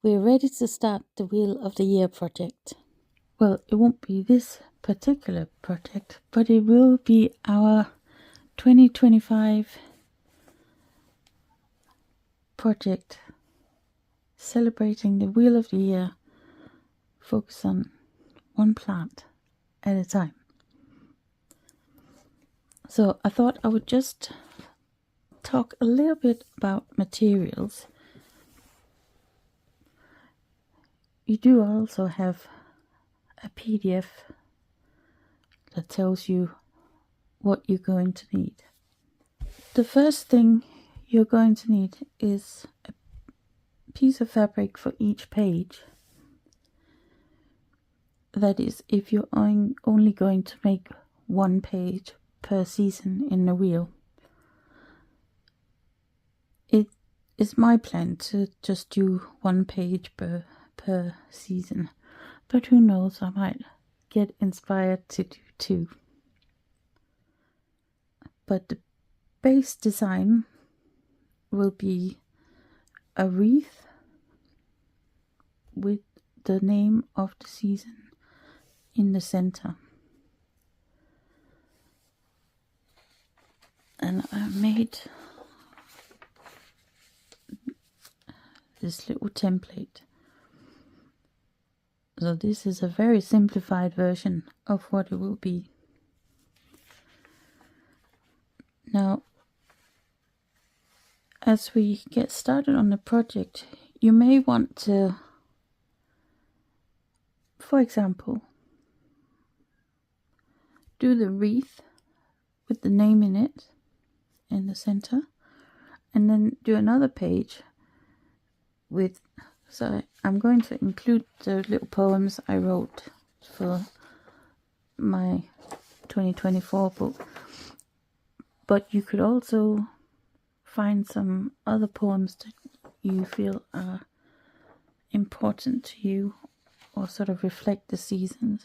We're ready to start the Wheel of the Year project. Well, it won't be this particular project, but it will be our 2025 project celebrating the Wheel of the Year, focus on one plant at a time. So I thought I would just talk a little bit about materials. You do also have a PDF that tells you what you're going to need. The first thing you're going to need is a piece of fabric for each page. That is, if you're only going to make one page per season in the wheel. It is my plan to just do one page per season, but who knows, I might get inspired to do two. But the base design will be a wreath with the name of the season in the center. And I made this little template. So this is a very simplified version of what it will be. Now, as we get started on the project, you may want to, for example, do the wreath with the name in it in the center, and then do another page with, so I'm going to include the little poems I wrote for my 2024 book, but you could also find some other poems that you feel are important to you or sort of reflect the seasons.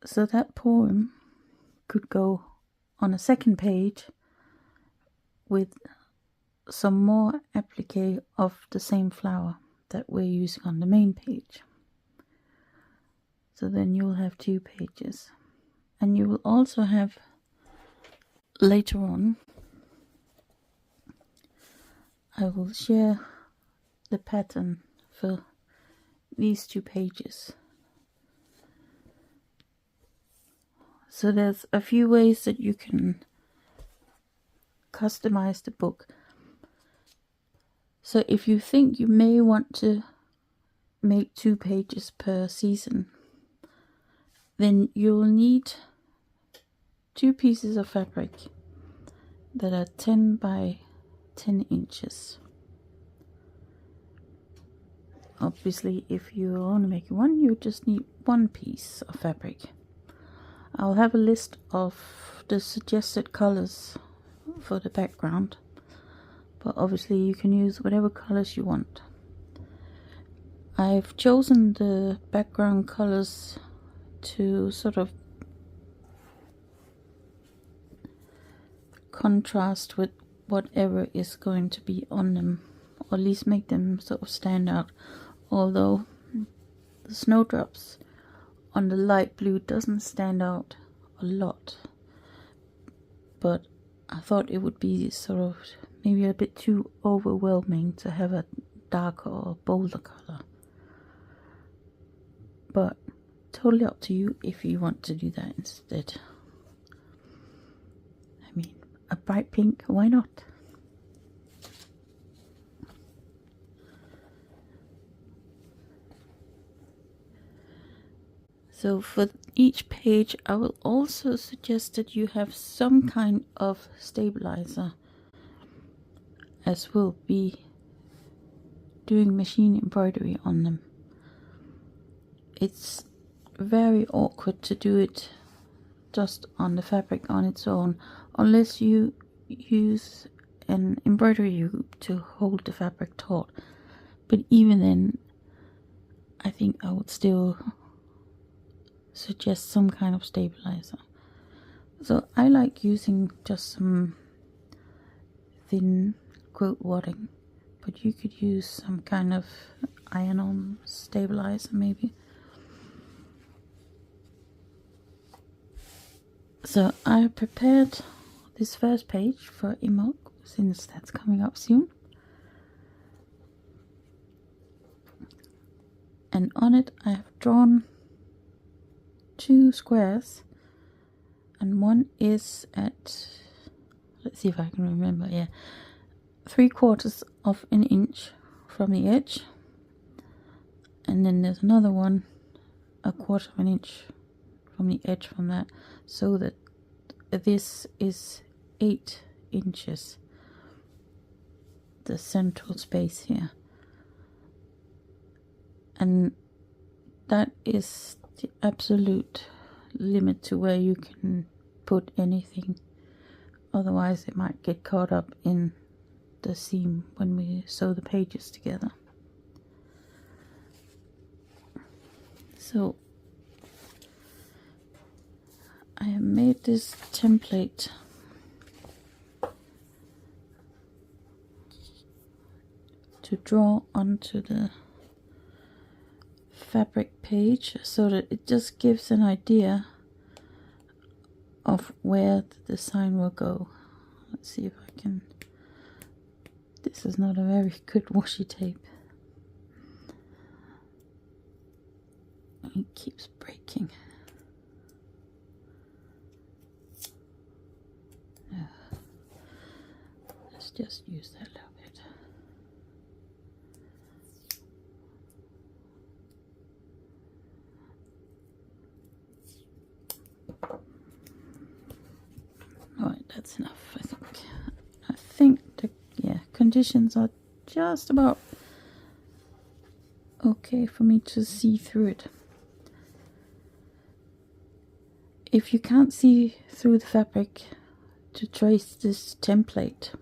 So that poem could go on a second page with some more appliqué of the same flower that we're using on the main page. So then you'll have 2 pages. And you will also have later on, I will share the pattern for these 2 pages. So there's a few ways that you can customize the book. So if you think you may want to make 2 pages per season, then you'll need 2 pieces of fabric that are 10 by 10 inches. Obviously, if you're only making one, you just need 1 piece of fabric. I'll have a list of the suggested colors for the background, but obviously you can use whatever colors you want. I've chosen the background colors to sort of contrast with whatever is going to be on them, or at least make them sort of stand out, although the snowdrops on the light blue doesn't stand out a lot, but I thought it would be sort of maybe a bit too overwhelming to have a darker or bolder color. But totally up to you if you want to do that instead. I mean, a bright pink, why not? So for each page, I will also suggest that you have some kind of stabilizer, as we'll be doing machine embroidery on them. It's very awkward to do it just on the fabric on its own, unless you use an embroidery hoop to hold the fabric taut. But even then, I think I would still suggest some kind of stabilizer. So I like using just some thin quilt wadding, but you could use some kind of iron-on stabilizer maybe. So I prepared this first page for emote, since that's coming up soon. And on it I have drawn 2 squares, and one is at, let's see if I can remember, yeah, 3/4 of an inch from the edge, and then there's another one 1/4 of an inch from the edge from that, so that this is 8 inches, the central space here, and that is the absolute limit to where you can put anything, otherwise it might get caught up in the seam when we sew the pages together. So I have made this template to draw onto the fabric page, so that it just gives an idea of where the design will go. Let's see if I can. This is not a very good washi tape. It keeps breaking. Let's just use that a little bit. Alright, that's enough, I think. I think the conditions are just about okay for me to see through it. If you can't see through the fabric to trace this template,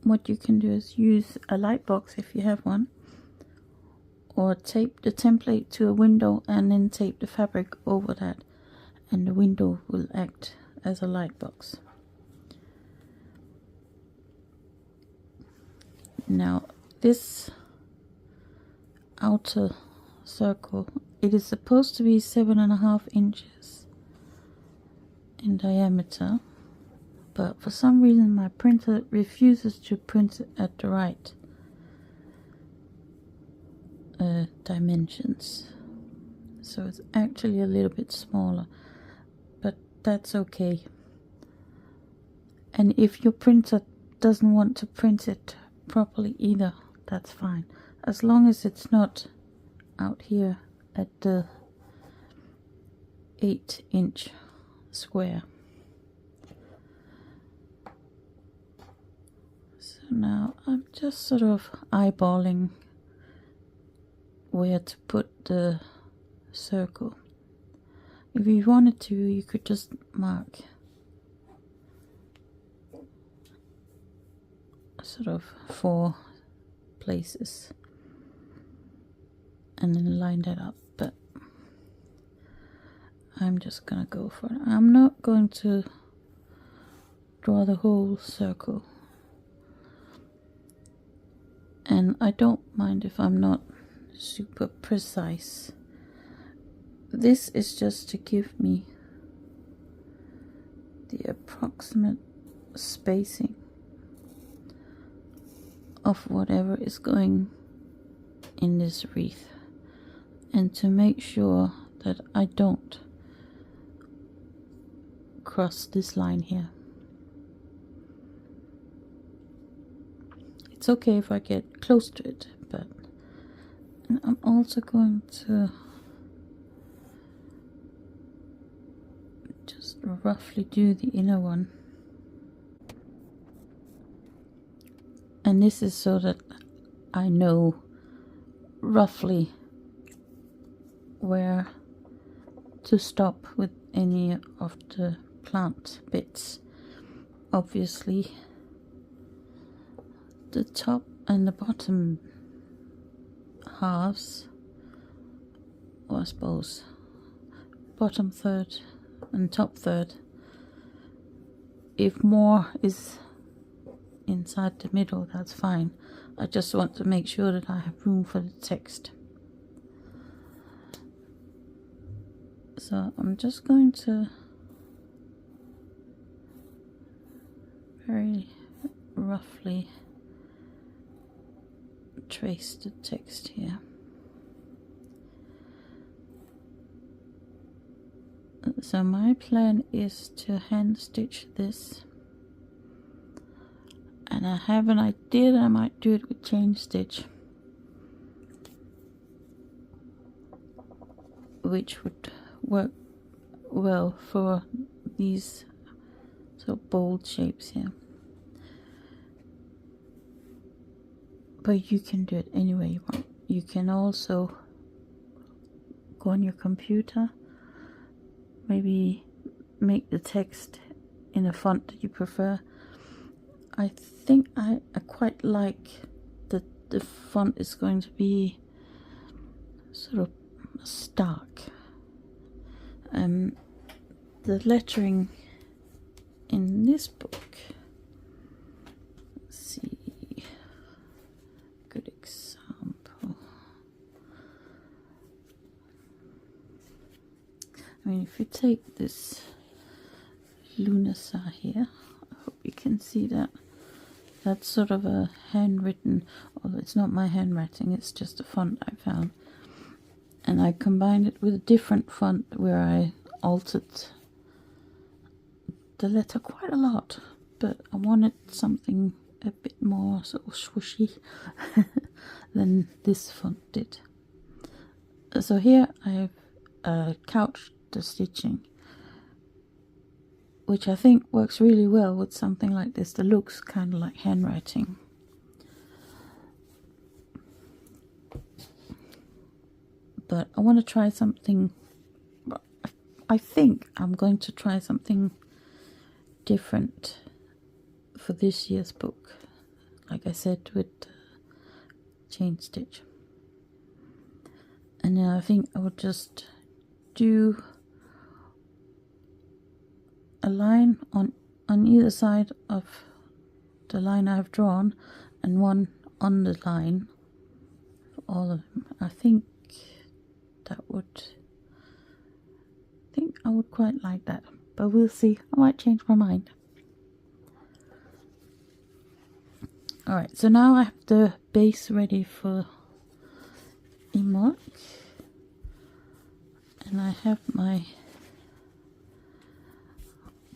what you can do is use a light box if you have one, or tape the template to a window and then tape the fabric over that, and the window will act as a light box. Now this outer circle, it is supposed to be 7.5 inches in diameter, but for some reason my printer refuses to print it at the right dimensions, so it's actually a little bit smaller, but that's okay. And if your printer doesn't want to print it properly either, that's fine, as long as it's not out here at the 8-inch square. So now I'm just sort of eyeballing where to put the circle. If you wanted to, you could just mark sort of 4 places and then line that up, but I'm just gonna go for it. I'm not going to draw the whole circle, and I don't mind if I'm not super precise. This is just to give me the approximate spacing of whatever is going in this wreath, and to make sure that I don't cross this line here. It's okay if I get close to it, but I'm also going to just roughly do the inner one. And this is so that I know roughly where to stop with any of the plant bits. Obviously the top and the bottom halves, or I suppose bottom third and top third, if more is inside the middle, that's fine. I just want to make sure that I have room for the text. So I'm just going to very roughly trace the text here. So my plan is to hand stitch this, and I have an idea that I might do it with chain stitch, which would work well for these sort of bold shapes here. But you can do it any way you want. You can also go on your computer, maybe make the text in a font that you prefer. I think I quite like that the font is going to be sort of stark. The lettering in this book, let's see, good example. I mean, if you take this Lunasa here, I hope you can see that. That's sort of a handwritten, although it's not my handwriting, it's just a font I found. And I combined it with a different font where I altered the letter quite a lot, but I wanted something a bit more sort of swooshy than this font did. So here I have couched the stitching, which I think works really well with something like this that looks kind of like handwriting. But I want to try something. I think I'm going to try something different for this year's book, like I said, with chain stitch. And then I think I would just do a line on either side of the line I've drawn, and one on the line for all of them. I think I would quite like that, but we'll see. I might change my mind. Alright, so now I have the base ready for emot, and I have my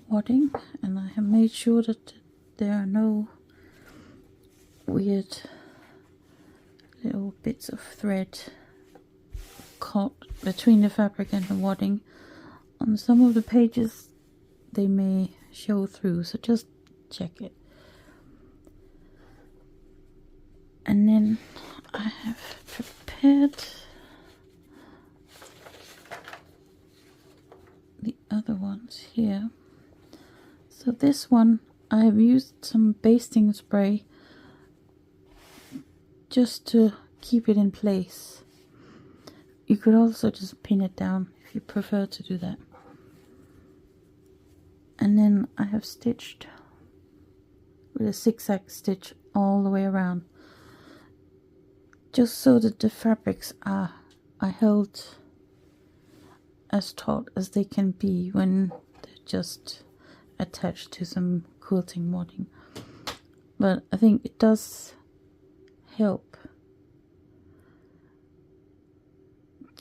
wadding, and I have made sure that there are no weird little bits of thread caught between the fabric and the wadding. On some of the pages they may show through, so just check it. And then I have prepared the other ones here. So this one I have used some basting spray just to keep it in place. You could also just pin it down if you prefer to do that. And then I have stitched with a zigzag stitch all the way around, just so that the fabrics are held as taut as they can be when they're just attached to some quilting wadding. But I think it does help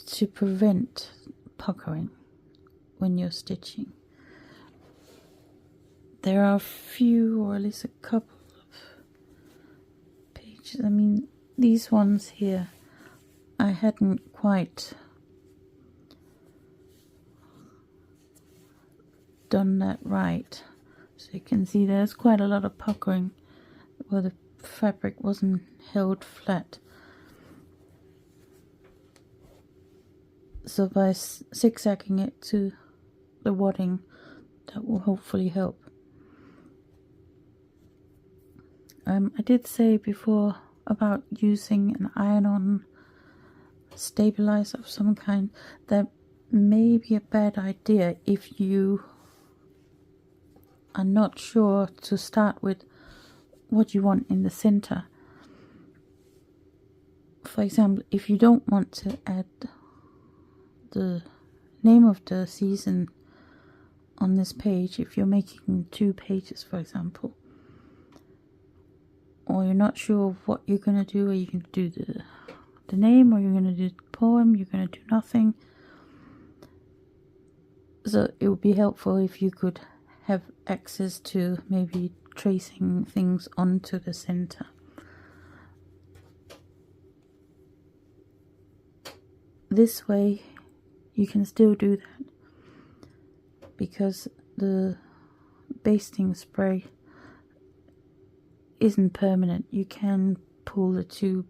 to prevent puckering when you're stitching. There are a few, or at least a couple of pages. I mean, these ones here, I hadn't quite done that right. So you can see there's quite a lot of puckering where the fabric wasn't held flat. So by zigzagging it to the wadding, that will hopefully help. I did say before about using an iron-on stabilizer of some kind. That may be a bad idea if you are not sure to start with what you want in the center. For example, if you don't want to add the name of the season on this page, if you're making 2 pages, for example, or you're not sure what you're going to do, or you can do the name, or you're going to do the poem, you're going to do nothing. So it would be helpful if you could have access to maybe tracing things onto the center. This way you can still do that, because the basting spray isn't permanent. You can pull the 2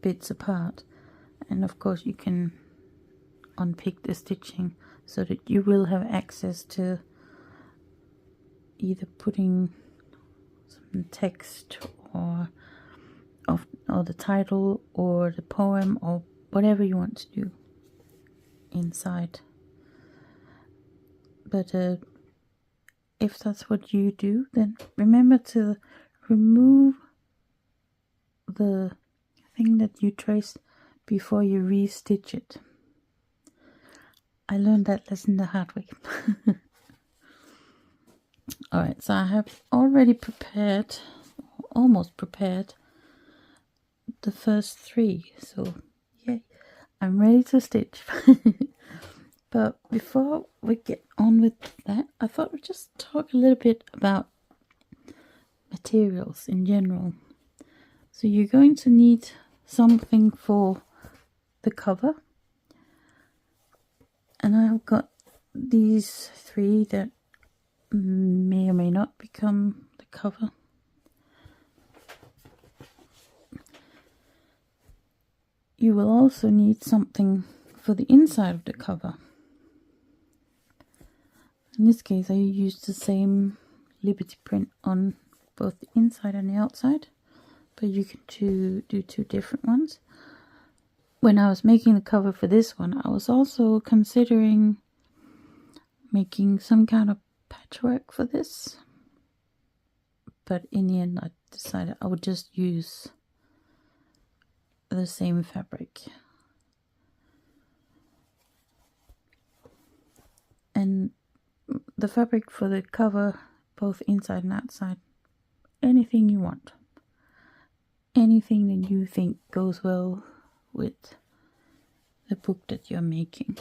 bits apart, and of course you can unpick the stitching so that you will have access to either putting some text or the title or the poem or whatever you want to do inside. But if that's what you do, then remember to remove the thing that you traced before you re-stitch it. I learned that lesson the hard way. Alright, so I have already prepared, almost prepared, the first 3. So, yay, I'm ready to stitch. But before we get on with that, I thought we'd just talk a little bit about materials in general. So you're going to need something for the cover. And I've got these 3 that may or may not become the cover. You will also need something for the inside of the cover. In this case I used the same Liberty print on both the inside and the outside, but you can do 2 different ones. When I was making the cover for this one, I was also considering making some kind of patchwork for this, but in the end I decided I would just use the same fabric. And the fabric for the cover, both inside and outside, anything you want, anything that you think goes well with the book that you're making.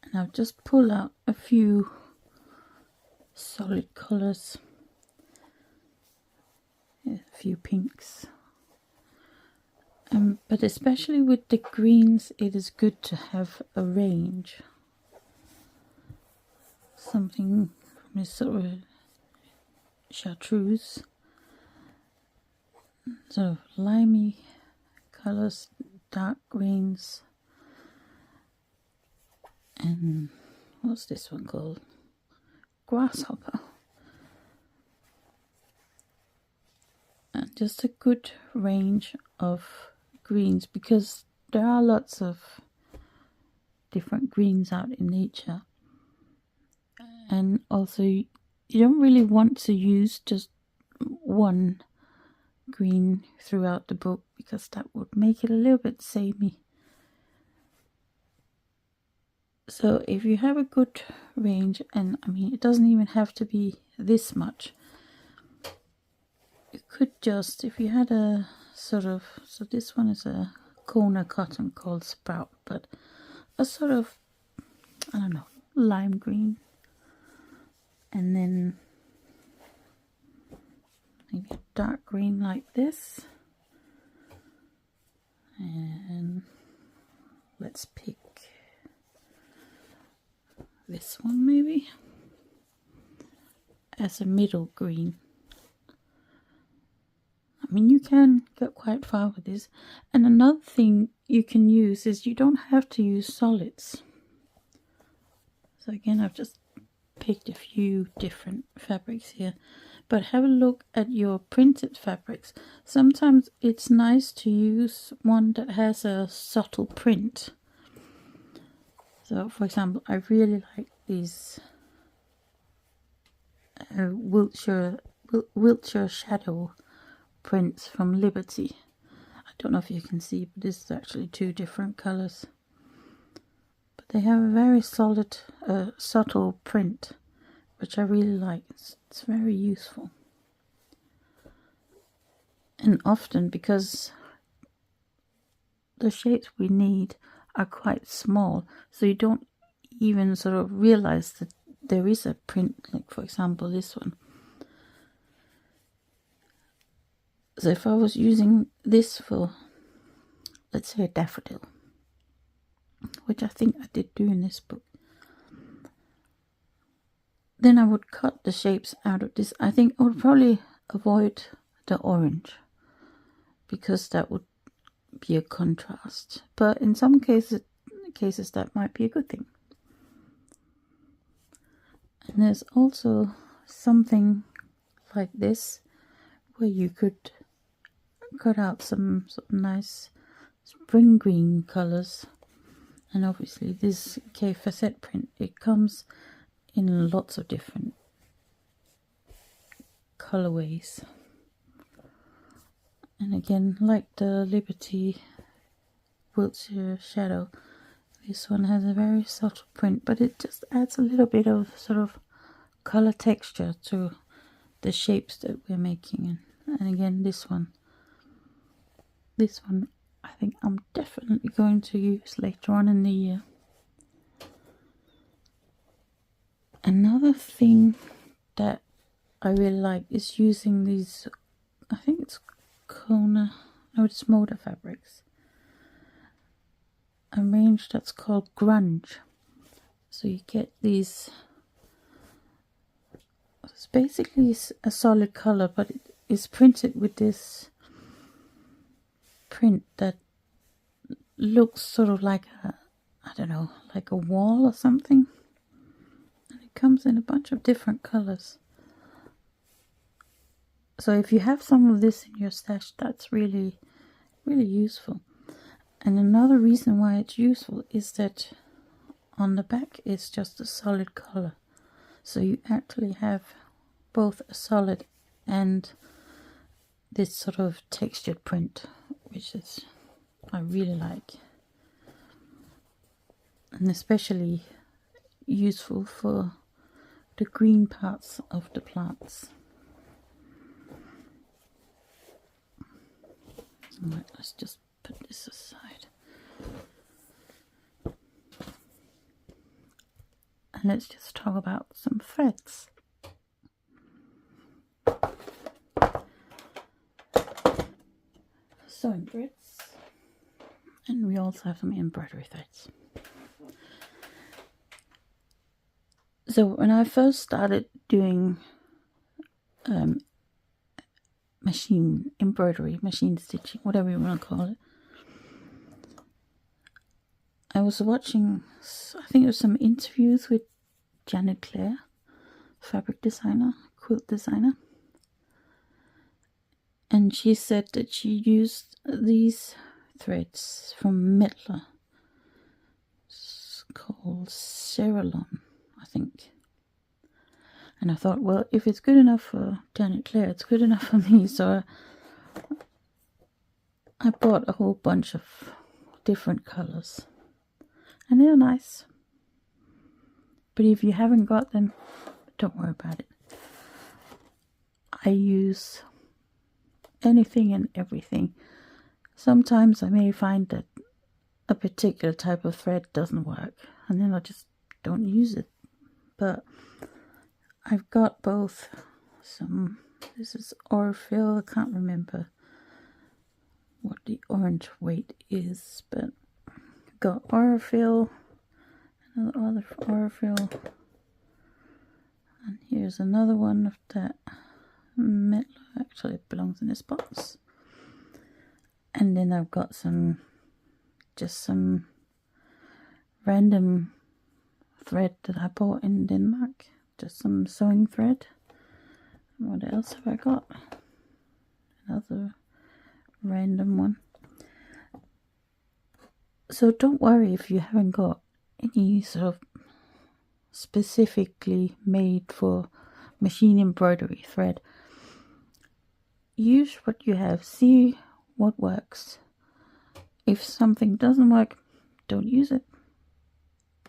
And I've just pulled out a few solid colors, a few pinks, but especially with the greens it is good to have a range, something from this sort of chartreuse, sort of limey colors, dark greens, and what's this one called? Grasshopper. And just a good range of greens, because there are lots of different greens out in nature, and also you don't really want to use just one green throughout the book, because that would make it a little bit samey. So if you have a good range, and I mean it doesn't even have to be this much, you could just, if you had a sort of, so this one is a Kona cotton called Sprout, but a sort of, I don't know, lime green, and then maybe a dark green like this, and let's pick this one maybe as a middle green. I mean, you can get quite far with this. And another thing you can use is you don't have to use solids. So again, I've just picked a few different fabrics here, But have a look at your printed fabrics. Sometimes it's nice to use one that has a subtle print. So, for example, I really like these Wiltshire shadow prints from Liberty. I don't know if you can see, but this is actually 2 different colors. But they have a very solid, subtle print, which I really like. It's very useful. And often, because the shapes we need are quite small, so you don't even sort of realize that there is a print, like for example this one. So if I was using this for, let's say, a daffodil, which I think I did do in this book, then I would cut the shapes out of this. I think I would probably avoid the orange, because that would be a contrast. But in some cases that might be a good thing. And there's also something like this, where you could cut out some sort of nice spring green colors. And obviously this K facette print, it comes in lots of different colorways. And again, like the Liberty Wiltshire Shadow, this one has a very subtle print, but it just adds a little bit of sort of color texture to the shapes that we're making. And again, this one I think I'm definitely going to use later on in the year. Another thing that I really like is using these, I think it's it's Moda Fabrics, a range that's called Grunge. So you get these, it's basically a solid color, but it is printed with this print that looks sort of like like a wall or something. And it comes in a bunch of different colors. So if you have some of this in your stash, that's really, really useful. And another reason why it's useful is that on the back it's just a solid color. So you actually have both a solid and this sort of textured print, which is I really like. And especially useful for the green parts of the plants. Alright, let's just put this aside. And let's just talk about some threads. Sewing threads. And we also have some embroidery threads. So when I first started doing machine embroidery, machine stitching, whatever you want to call it, I was watching, I think it was some interviews with Janet Clare, fabric designer, quilt designer, and she said that she used these threads from Metler. It's called Ceralon, I think. And I thought, well, if it's good enough for Janet Clare, it's good enough for me. So I bought a whole bunch of different colors. And they're nice. But if you haven't got them, don't worry about it. I use anything and everything. Sometimes I may find that a particular type of thread doesn't work, and then I just don't use it. But I've got both some, this is Orfil, I can't remember what the orange weight is, but I've got Orfil, another Orfil, and here's another one of that Metler, actually it belongs in this box. And then I've got just some random thread that I bought in Denmark. Just some sewing thread. What else have I got? Another random one. So don't worry if you haven't got any sort of specifically made for machine embroidery thread. Use what you have, see what works. If something doesn't work, don't use it.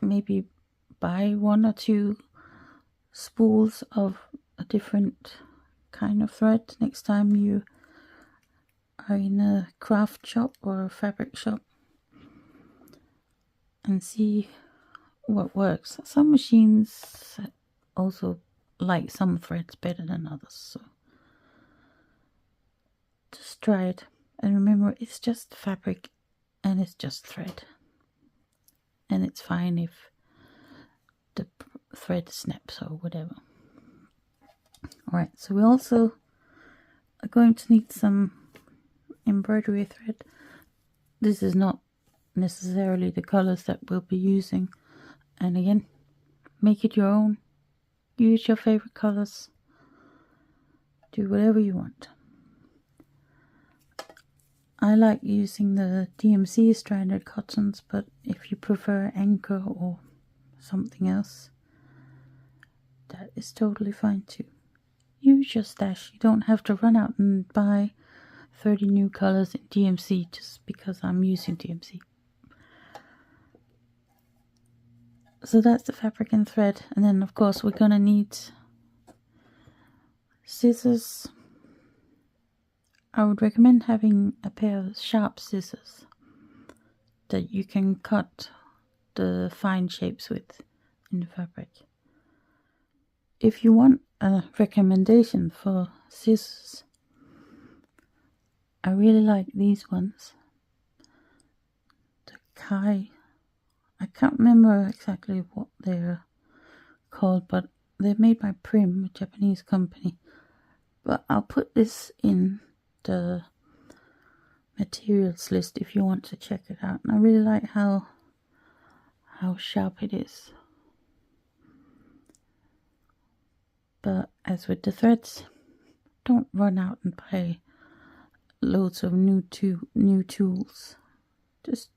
Maybe buy 1 or 2 spools of a different kind of thread next time you are in a craft shop or a fabric shop, and see what works. Some machines also like some threads better than others, so just try it. And remember, it's just fabric and it's just thread, and it's fine if the thread snaps or whatever. Alright, so we also are going to need some embroidery thread. This is not necessarily the colors that we'll be using, and again, make it your own. Use your favorite colors. Do whatever you want. I like using the DMC stranded cottons, but if you prefer Anchor or something else, that is totally fine too. Use your stash. You don't have to run out and buy 30 new colors in DMC just because I'm using DMC. So that's the fabric and thread, and then of course we're gonna need scissors. I would recommend having a pair of sharp scissors that you can cut the fine shapes with in the fabric. If you want a recommendation for scissors, I really like these ones. The Kai, I can't remember exactly what they're called, but they're made by Prim, a Japanese company. But I'll put this in the materials list if you want to check it out. And I really like how sharp it is. But as with the threads, don't run out and buy loads of new tools. Just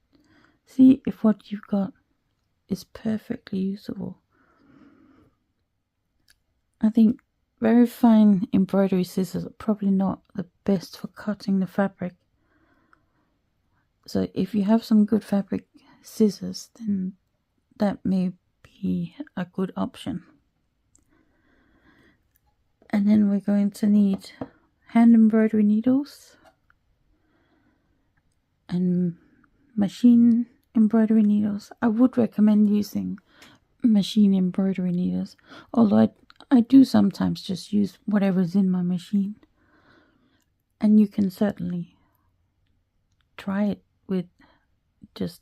see if what you've got is perfectly usable. I think very fine embroidery scissors are probably not the best for cutting the fabric. So if you have some good fabric scissors, then that may be a good option. And then we're going to need hand embroidery needles and machine embroidery needles. I would recommend using machine embroidery needles, although I do sometimes just use whatever's in my machine. And you can certainly try it with just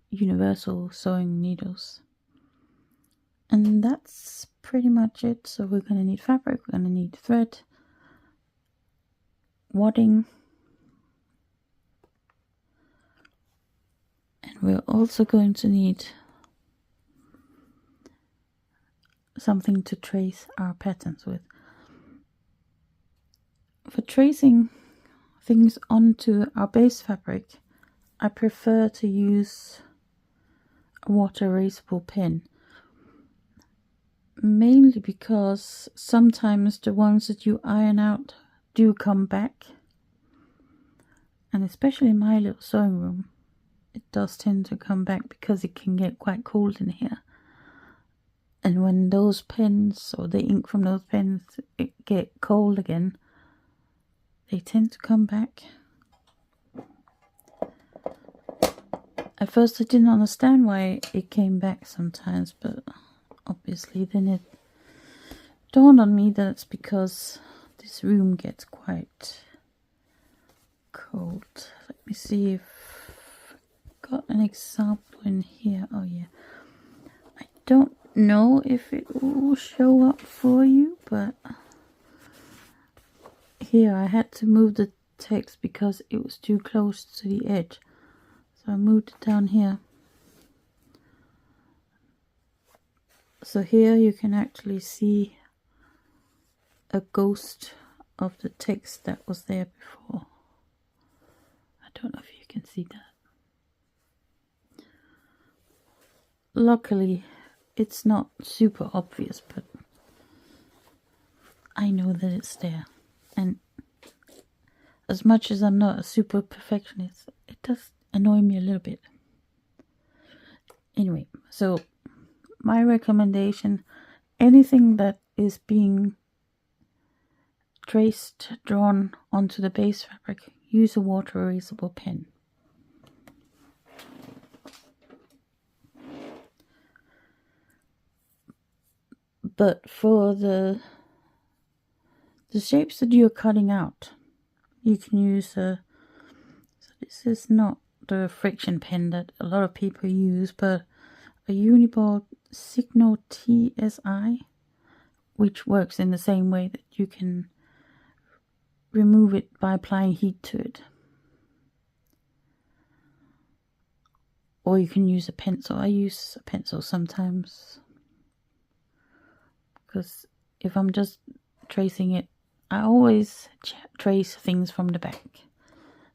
universal sewing needles. And that's pretty much it. So we're going to need fabric, we're going to need thread, wadding, and we're also going to need something to trace our patterns with. For tracing things onto our base fabric, I prefer to use a water erasable pen, mainly because sometimes the ones that you iron out do come back, and especially in my little sewing room it does tend to come back because it can get quite cold in here. And when those pens or the ink from those pens get cold again, they tend to come back. At first I didn't understand why it came back sometimes, but obviously then it dawned on me that it's because this room gets quite cold. Let me see if I've got an example in here. Oh yeah. I don't know if it will show up for you, but here I had to move the text because it was too close to the edge, so I moved it down here. So here you can actually see a ghost of the text that was there before. I don't know if you can see that. Luckily, it's not super obvious, but I know that it's there. And as much as I'm not a super perfectionist, it does annoy me a little bit. Anyway, so my recommendation, anything that is being traced, drawn onto the base fabric, use a water erasable pen. But for the shapes that you're cutting out, you can use a, so this is not the friction pen that a lot of people use, but a Uniball Signo TSI, which works in the same way that you can remove it by applying heat to it. Or you can use a pencil. I use a pencil sometimes, because if I'm just tracing it, I always trace things from the back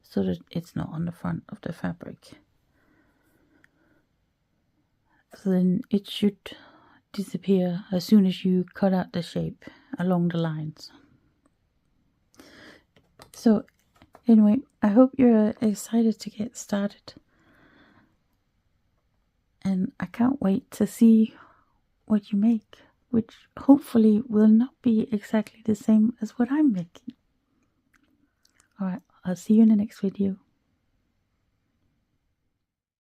so that it's not on the front of the fabric. So then it should disappear as soon as you cut out the shape along the lines. So anyway, I hope you're excited to get started. And I can't wait to see what you make, which hopefully will not be exactly the same as what I'm making. Alright, I'll see you in the next video.